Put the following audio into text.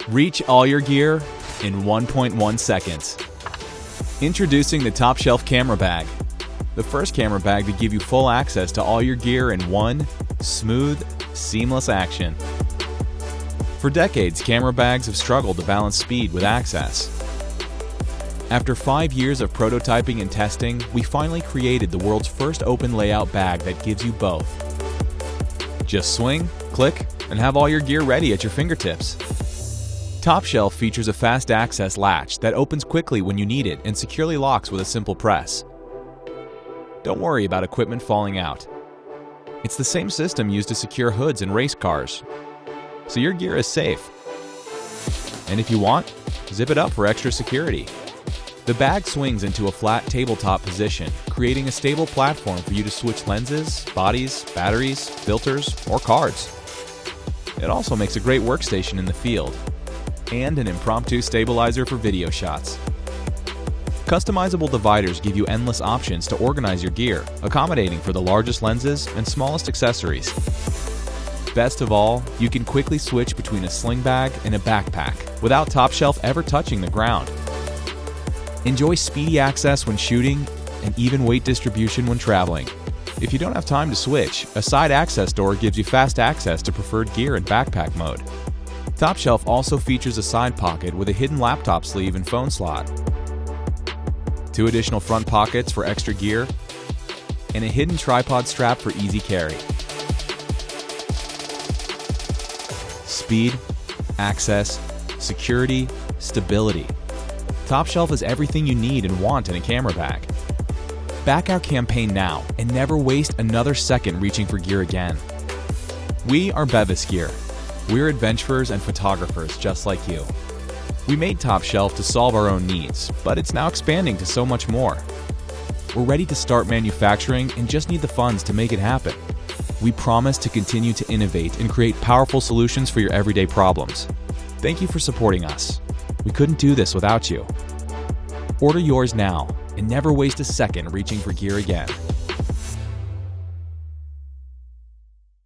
Reach all your gear in 1.1 seconds. Introducing the Top Shelf Camera Bag, the first camera bag to give you full access to all your gear in one smooth, seamless action. For decades, camera bags have struggled to balance speed with access. After 5 years of prototyping and testing, we finally created the world's first open layout bag that gives you both. Just swing, click, and have all your gear ready at your fingertips. Top Shelf features a fast access latch that opens quickly when you need it and securely locks with a simple press. Don't worry about equipment falling out. It's the same system used to secure hoods in race cars, so your gear is safe. And if you want, zip it up for extra security. The bag swings into a flat tabletop position, creating a stable platform for you to switch lenses, bodies, batteries, filters, or cards. It also makes a great workstation in the field, and an impromptu stabilizer for video shots. Customizable dividers give you endless options to organize your gear, accommodating for the largest lenses and smallest accessories. Best of all, you can quickly switch between a sling bag and a backpack without Top Shelf ever touching the ground. Enjoy speedy access when shooting and even weight distribution when traveling. If you don't have time to switch, a side access door gives you fast access to preferred gear in backpack mode. Top Shelf also features a side pocket with a hidden laptop sleeve and phone slot, 2 additional front pockets for extra gear, and a hidden tripod strap for easy carry. Speed, access, security, stability. Top Shelf is everything you need and want in a camera bag. Back our campaign now and never waste another second reaching for gear again. We are Bevis Gear. We're adventurers and photographers just like you. We made Top Shelf to solve our own needs, but it's now expanding to so much more. We're ready to start manufacturing and just need the funds to make it happen. We promise to continue to innovate and create powerful solutions for your everyday problems. Thank you for supporting us. We couldn't do this without you. Order yours now and never waste a second reaching for gear again.